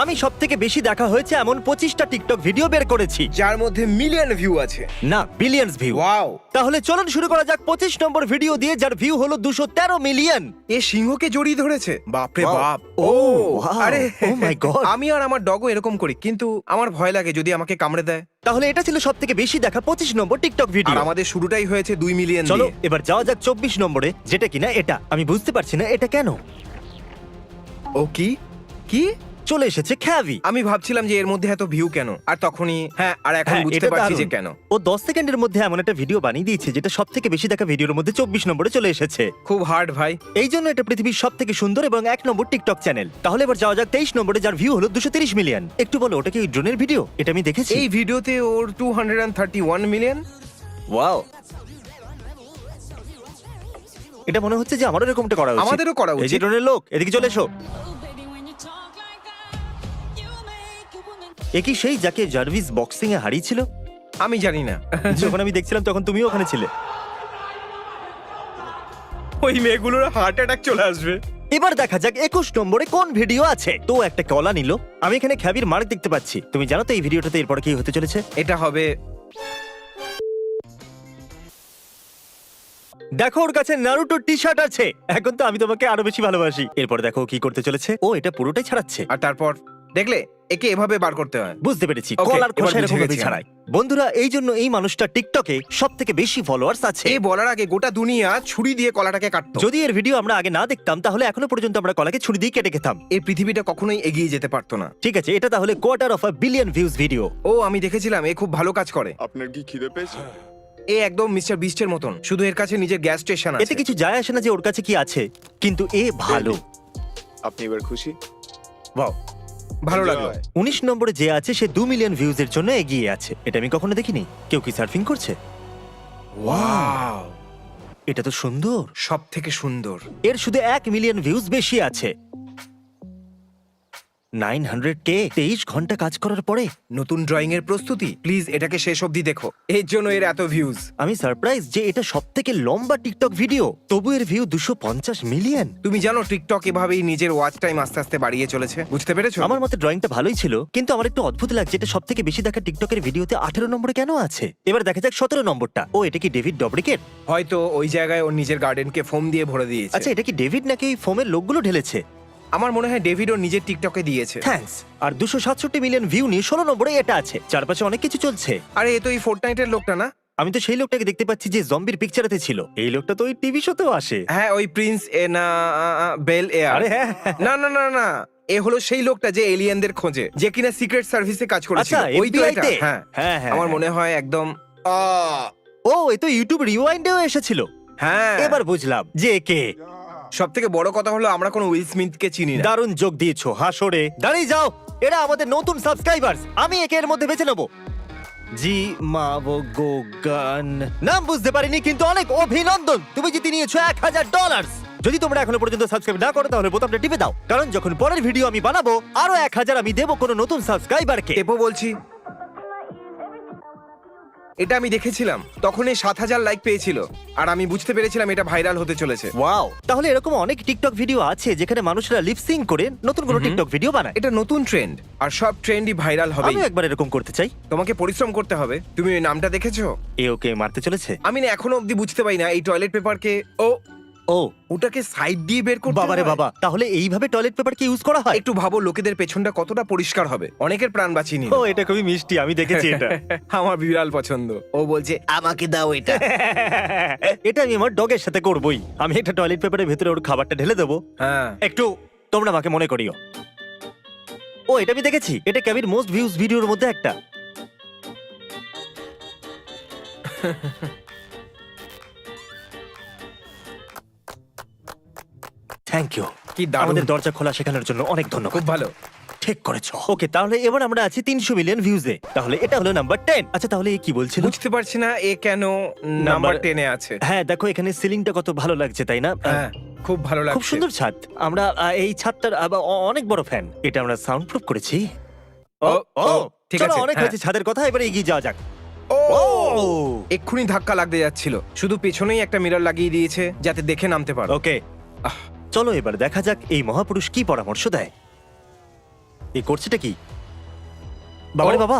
আমি সব থেকে বেশি দেখা হয়েছে এমন 25টা টিকটক ভিডিও বের করেছি। যার মধ্যে মিলিয়ন ভিউ আছে। না, বিলিয়নস ভিউ। ওয়াও, তাহলে চলুন শুরু করা যাক 25 নম্বর ভিডিও দিয়ে, যার ভিউ হলো 213 মিলিয়ন। এ সিংহকে জড়িয়ে ধরেছে। বাপরে Wow. বাপ। ও, ও wow. আরে Oh my God. আমি আর আমার ডগও এরকম করি, কিন্তু আমার ভয় লাগে যদি আমাকে কামড়ে দেয়। তাহলে এটা ছিল সব থেকে বেশি দেখা 25 নম্বর টিকটক আর ভিডিও। আমাদের শুরুটাই হয়েছে 2 মিলিয়ন চলো দিয়ে। এবার যাওয়া যাক 24 নম্বরে, যেটা কিনা এটা। আমি বুঝতে পারছি না এটা কেন ও কি কি? চলে এসেছে খ্যাভি। আমি ভাবছিলাম যে এর মধ্যে এত ভিউ কেন, আর তখনই আর এখন হ্যাঁ, বুঝতে এটা পারছি যে দারুণ। কেন। ও 10 সেকেন্ডের মধ্যে এমন একটা ভিডিও বানিয়ে দিয়েছে যেটা সব থেকে বেশি দেখা ভিডিওর মধ্যে 24 নম্বরে চলে এসেছে। খুব হার্ড ভাই। এই জন্য এটা পৃথিবীর সব থেকে সুন্দর এবং 1 নম্বর টিকটক চ্যানেল। তাহলে এবার যাওয়া যাক 23 নম্বরে, যার ভিউ হলো 230 মিলিয়ন। একটু বলো, ওটা কি ড্রোনের ভিডিও? এটা আমি দেখেছি। এই ভিডিওতে ওর 231 মিলিয়ন। ওয়াও, এটা মনে হচ্ছে যে আমারও এরকমটা করা উচিত। আমাদেরও করা এই যে উচিত। ড্রোনের লোক, এদিকে চলে এসো। এ কি সেই যাকে জার্ভিস বক্সিং এ হারিয়েছিল? আমি জানি না। যখন আমি দেখছিলাম তখন তুমিও ওখানে ছিলে। ওই মেয়েগুলোর হার্ট অ্যাটাক চলে আসবে। এবার দেখা যাক 21 নম্বরে কোন ভিডিও আছে। তো একটা কলা নিল। আমি এখানে খ্যাবির মার্ক দেখতে পাচ্ছি। তুমি জানো তো এই ভিডিওটাতে এরপর কি হতে চলেছে? এটা হবে দেখো, ওর কাছে নারুটোর টি শার্ট আছে। এখন তো আমি তোমাকে আরো বেশি ভালোবাসি। এরপর দেখো ও কি করতে চলেছে। ও এটা পুরোটাই ছাড়াচ্ছে। আর তারপর দেখলে একে এভাবে বার করতে হয়। বুঝতে পেরেছি, Okay, কলার এবার খোসা বুঝে এরকম গেছি ছাড়াই। বন্ধুরা, এই জন্য এই মানুষটা টিকটকে সব থেকে বেশি ফলোয়ার্স আছে। এই বলার আগে গোটা দুনিয়া ছুরি দিয়ে কলাটাকে কাটতো। যদি এর ভিডিও আমরা আগে না দেখতাম তাহলে এখনো পর্যন্ত আমরা কলাকে ছুরি দিয়ে কেটে খেতাম। এই পৃথিবীটা কখনোই এগিয়ে যেতে পারতো না। ঠিক আছে, এটা তাহলে $250 মিলিয়ন ভিউজ ভিডিও। ও আমি দেখেছিলাম, এ খুব ভালো কাজ করে। আপনার কি খিদে পেয়েছে? এ একদম মিস্টার বিস্টের মতন, শুধু এর কাছে নিজের গ্যাস স্টেশন এতে আছে। কিছু যায় আসে না যে ওর কাছে কি আছে, কিন্তু এ ভালো। আপনি এবার খুশি? বাহ, ভালো লাগলো। 19 নম্বরে যে আছে সে 2 মিলিয়ন ভিউজ এর জন্য এগিয়ে আছে। এটা আমি কখনো দেখিনি। কেউ কি সার্ফিং করছে? ওয়াও, এটা তো সুন্দর। সব থেকে সুন্দর। এর শুধু 1 মিলিয়ন ভিউজ বেশি আছে। 900K 23 ঘন্টা কাজ করার পরে। নতুন ড্রয়িং এর প্রস্তুতি, প্লিজ এটাকে শেষ অবধি দেখো। এর জন্য এর এত ভিউজ। আমি সারপ্রাইজ যে এটা সব থেকে লম্বা টিকটক ভিডিও, তবু এর ভিউ 250 মিলিয়ন। তুমি জানো টিকটক এভাবেই নিজের ওয়াচ টাইম আস্তে আস্তে বাড়িয়ে চলেছে, বুঝতে পেরেছো? আমার মতে ড্রয়িংটা ভালোই ছিল, কিন্তু আমার একটু অদ্ভুত লাগছে এটা সব থেকে বেশি দেখা টিকটকের ভিডিওতে 18 নম্বরে কেন আছে। এবার দেখা যাক 17 নম্বরটা। ও, এটা কি ডেভিড ডবরিকের? হয়তো ওই জায়গায় ওর নিজের গার্ডেনকে ফোম দিয়ে ভরে দিয়েছে। আচ্ছা, এটা কি ডেভিড নাকি ওই ফোমের লোকগুলো ঢেলেছে? আমার মনে হয় ডেভিড ওর নিজের টিকটকে দিয়েছে। থ্যাঙ্কস। আর 267 মিলিয়ন ভিউ নিয়ে 16 নম্বরে এটা আছে। চারপাশে অনেক কিছু চলছে। আরে এ তো এই ফোর্টনাইটের লোকটা না? আমি তো সেই লোকটাকে দেখতে পাচ্ছি যে জম্বির পিকচারেতে ছিল। এই লোকটা তো ওই টিভি শোতেও আসে। হ্যাঁ, ওই প্রিন্স এ না বেল এয়ার। আরে হ্যাঁ। না না না না, এ হলো সেই লোকটা যে এলিয়েনদের খোঁজে, যে কিনা সিক্রেট সার্ভিসে কাজ করেছিল। আচ্ছা, ওই তো FBI এটা। তে? হ্যাঁ হ্যাঁ, হ্যাঁ, আমার হ্যাঁ। মনে হয় একদম ও, এ তো ইউটিউব রিওয়াইন্ডেও এসেছিল। হ্যাঁ। এবার বুঝলাম যে কে। সব থেকে বড় কথা হলো আমরা কোনো উইল স্মিথকে চিনি না। দারুণ যোগ দিয়েছো, হাসরে দাঁড়িয়ে যাও। এরা আমাদের নতুন সাবস্ক্রাইবার্স। আমি একে এর মধ্যে বেছে নেবো। জি মাভোগোগান। নাম বুঝতে পারিনি, কিন্তু অনেক অভিনন্দন, তুমি জিতে নিয়েছো $1000। যদি তোমরা এখনো পর্যন্ত সাবস্ক্রাইব না করো তাহলে বোতামটা টিপে দাও, কারণ যখন পরের ভিডিও আমি বানাবো আরো 1000 আমি দেবো কোনো নতুন সাবস্ক্রাইবারকে। টেপো বলছি, এটা আমি দেখেছিলাম, তখন এই 7000 লাইক পেয়েছিল, আর আমি বুঝতে পেরেছিলাম এটা ভাইরাল হতে চলেছে। ওয়াও, তাহলে এরকম অনেক টিকটক ভিডিও আছে যেখানে মানুষরা লিপসিং করে নতুন কোনো টিকটক ভিডিও বানায়। এটা নতুন ট্রেন্ড, আর সব ট্রেন্ডই ভাইরাল হবে। আমি একবার এরকম করতে চাই। তোমাকে পরিশ্রম করতে হবে। তুমি ওই নামটা দেখেছো? এ ওকে মারতে চলেছে। আমি না এখনো অবধি বুঝতে পারি না এই টয়লেট পেপারকে ও ওটাকে সাইড দিয়ে বের করতে বাবারে হয়? বাবা, তাহলে এইভাবে টয়লেট পেপার কি ইউজ করা হয়? একটু ভাবো লোকেদের পেছনটা কতটা পরিষ্কার হবে, অনেকের প্রাণ বাঁচিয়ে নিল। ও, এটা খুবই মিষ্টি, আমি দেখেছি এটা। আমার বিড়াল পছন্দ, ও বলছে আমাকে দাও এটা। এটা আমি আমার ডগের সাথে করবই। আমি একটা টয়লেট পেপারের ভেতরে ওর খাবারটা ঢেলে দেবো। হ্যাঁ, একটু তোমরা আমাকে মনে করিও। ও, এটা আমি দেখেছি, এটা ক্যাবির মোস্ট ভিউজ ভিডিওর মধ্যে একটা। Thank you. কি দারুণ। আমাদের দরজা খোলা শেখানোর জন্য অনেক ধন্যবাদ। খুব ভালো। ঠিক করেছো। ওকে, তাহলে এবার আমরা আছি 300 মিলিয়ন ভিউজে। তাহলে এটা হলো নাম্বার 10। আচ্ছা, তাহলে এ কি বলছিল? বুঝতে পারছি না এ কেন নাম্বার 10 এ আছে। হ্যাঁ, দেখো এখানে সিলিংটা কত ভালো লাগছে, তাই না? হ্যাঁ, খুব ভালো লাগছে। খুব সুন্দর ছাদ। আমরা এই ছাদটার অনেক বড় ফ্যান। এটা আমরা সাউন্ড প্রুফ করেছি। ও, ঠিক চলো, আছে, অনেক হ্যাঁ। হয়েছে ছাদের কথা, এবারে এগিয়ে যাওয়া যাক। ও, ও, এক্ষুনি ধাক্কা লাগতে যাচ্ছিল, শুধু পেছনেই একটা মিরর লাগিয়ে দিয়েছে যাতে দেখে নামতে পারো। ওকে, চলো এবার দেখা যাক এই মহাপুরুষ কি পরামর্শ দেয়। এ করছেটা কি? বাবারে ও। বাবা,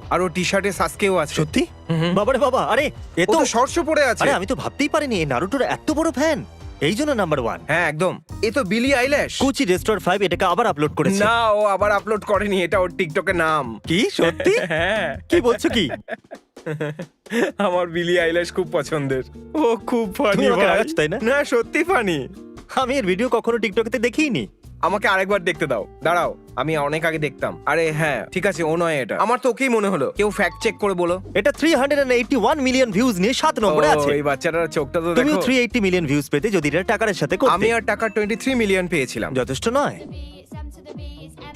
আর ও টি শার্টে সাসকেও আছে। সত্যি? হুম। বাবারে বাবা, আরে এ ও তো তো শর্টস পরে আছে। আরে আমি তো ভাবতেই পারিনি এই নারুটোর এত বড় ফ্যান। এই জন্য নাম্বার 1। হ্যাঁ একদম, এ তো বিলি আইল্যাশ। কুচি রেস্টোর 5 এটাকে আবার আপলোড করেছে। না, ও আবার আপলোড করেনি, এটা ওর টিকটকের নাম। কি সত্যি? হ্যাঁ, কি বলছো কি? আমার বিলি আইল্যাশ খুব পছন্দের। ও খুব তুমি ফানি আমাকে রাগাচ্ছ, তাই না? না, সত্যি ফানি। আমি এর ভিডিও কখনো টিকটকে দেখিনি। আমাকে আরেকবার দেখতে দাও, দাঁড়াও, আমি অনেক আগে দেখতাম। আরে হ্যাঁ ঠিক আছে, ও নয় এটা। আমার তো ওকেই মনে হলো। কেউ ফ্যাক্ট চেক করে বলো। এটা 381 মিলিয়ন ভিউজ নিয়ে 7 নম্বরে ও, আছে। এই বাচ্চাটার চোখটা তো তুমিও দেখো। 380 মিলিয়ন ভিউজ পেতে যদি এটা টাকার সাথে করতে। আমি আর টাকা 23 মিলিয়ন পেয়েছিলাম। যথেষ্ট নয়।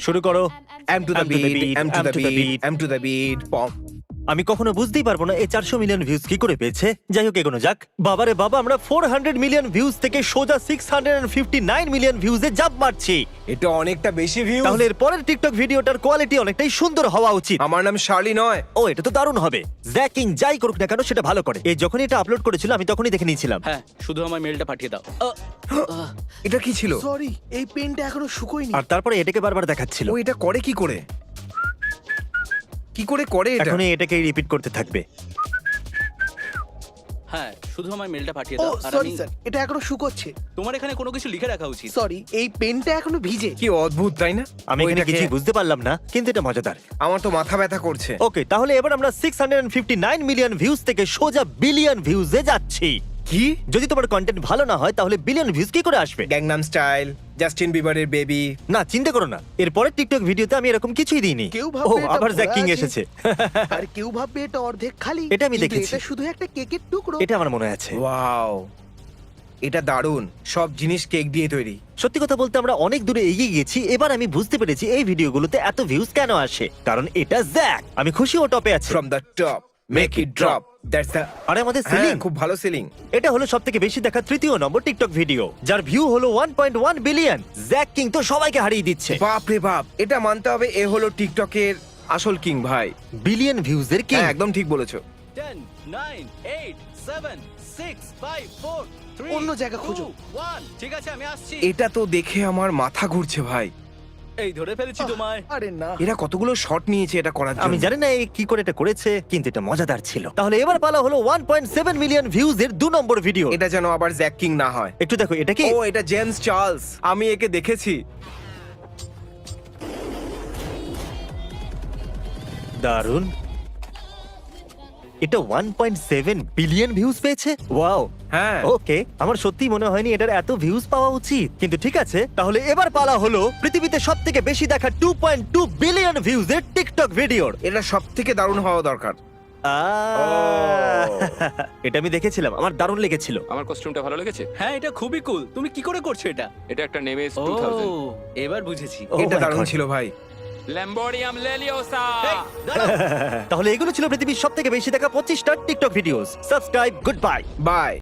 শুরু করো। M to the beat, M to the beat, M to the beat, পম। আমি কখনো বুঝতেই পারবো না এই 400 মিলিয়ন ভিউজ কি করে পেয়েছে। যাই হোক, এগোনো যাক। বাবারে বাবা, আমরা 400 মিলিয়ন ভিউজ থেকে সোজা 659 মিলিয়ন ভিউজে জাম্প মারছি। এটা অনেকটা বেশি ভিউ। তাহলে এর পরের টিকটক ভিডিওটার কোয়ালিটি অনেকটাই সুন্দর হওয়া উচিত। আমার নাম শার্লি নয়। ও, এটা তো দারুণ হবে। জ্যাকিং যাই করুক না কেন সেটা ভালো করে। এই যখনই এটা আপলোড করেছিল আমি তখনই দেখে নিয়েছিলাম। হ্যাঁ, শুধু আমার মেলটা পাঠিয়ে দাও। এটা কি ছিল? সরি, এই পেনটা এখনো শুকোয়নি। আর তারপরে এটাকে বারবার দেখাচ্ছিল। ও এটা করে কি করে? কি করে করে এটা? এখন এটাকেই রিপিট করতে থাকবে। হ্যাঁ, শুধু আমার মেলটা পাঠিয়ে ও দাও। আর সরি আমি স্যার, এটা এখনো শুকোচ্ছে। তোমার এখানে কোনো কিছু লিখে রাখা উচিত। সরি, এই পেনটা এখনো ভিজে। কি অদ্ভুত, তাই না? আমি এখানে ওইটাকে- কিছুই বুঝতে পারলাম না, কিন্তু এটা মজাদার। আমার তো মাথা ব্যথা করছে। ওকে, তাহলে এবার আমরা 659 মিলিয়ন ভিউজ থেকে সোজা বিলিয়ন ভিউজে যাচ্ছি। কি? যদি তোমার কন্টেন্ট ভালো না হয় তাহলে বিলিয়ন ভিউজ কি করে আসবে? গ্যাংনাম স্টাইল, জাস্টিন বিবারের বেবি। না, চিন্তা করো না, এরপরের টিকটক ভিডিওতে আমি এরকম কিছুই দিইনি। কেউ ও, ভাববে এটা আবার ভরা জ্যাকিং আছে। এসেছে। আর কেউ ভাববে এটা অর্ধেক খালি। এটা আমি কিন্তু দেখেছি। এটা শুধু একটা কেকের টুকরো। এটা আমার মনে আছে। ওয়াও, এটা দারুণ। সব জিনিস কেক দিয়ে তৈরি। সত্যি কথা বলতে আমরা অনেক দূরে এগিয়ে গেছি। এবার আমি বুঝতে পেরেছি এই ভিডিওগুলোতে এত ভিউজ কেন আসে, কারণ এটা জ্যাক। আমি খুশি ও টপে আছে। From the top make it drop, that's the. আরে আমাদের সিলিং, খুব ভালো সিলিং। এটা হলো সবথেকে বেশি দেখা তৃতীয় নম্বর টিকটক ভিডিও, যার ভিউ হলো 1.1 বিলিয়ন। জ্যাক কিং তো সবাইকে হারিয়ে দিচ্ছে। বাপ রে বাপ, এটা মানতে হবে, এ হলো টিকটকের আসল কিং ভাই। বিলিয়ন ভিউজের কিং। হ্যাঁ, একদম ঠিক বলেছো। 10 9 8 7 6 5 4 3 অন্য জায়গা খোঁজো। 1 ঠিক আছে, আমি আসছি। এটা তো দেখে আমার মাথা ঘুরছে ভাই। এই ধরে ফেলেছি তোমায়। আরে না, এরা কতগুলো শট নিয়েছে এটা করার জন্য। আমি জানি না এই কি করে এটা করেছে, কিন্তু এটা মজাদার ছিল। তাহলে এবার পালা হলো 1.7 মিলিয়ন ভিউজের 2 নম্বর ভিডিও। এটা যেন আবার জ্যাক কিং না হয়। একটু দেখো, এটা কি? ও, এটা জেমস চার্লস। আমি একে দেখেছি। দারুন। এটা 1.7 বিলিয়ন ভিউজ পেয়েছে। ওয়াও। হ্যাঁ। ওকে, আমার সত্যি মনে হয়নি এটার এত ভিউজ পাওয়া উচিত, কিন্তু ঠিক আছে। তাহলে এবার পালা হলো পৃথিবীতে সবথেকে বেশি দেখা 2.2 বিলিয়ন ভিউজের টিকটক ভিডিওর। এটা সব থেকে দারুণ হওয়া দরকার। এটা আমি দেখেছিলাম, আমার দারুণ লেগেছিল। আমার কস্টিউমটা ভালো লেগেছে। হ্যাঁ, এটা খুবই কুল। তুমি কি করে করছো এটা? এটা একটা নেমেস ও, 2000 এবার বুঝেছি। Oh এটা my দারুণ God. ছিল ভাই। ল্যাম্বোর্ডিয়াম লেলিওসা। এই, দাঁড়াও। তাহলে এগুলো ছিল পৃথিবীর সবথেকে বেশি দেখা 25টা TikTok videos. Subscribe, good bye. By.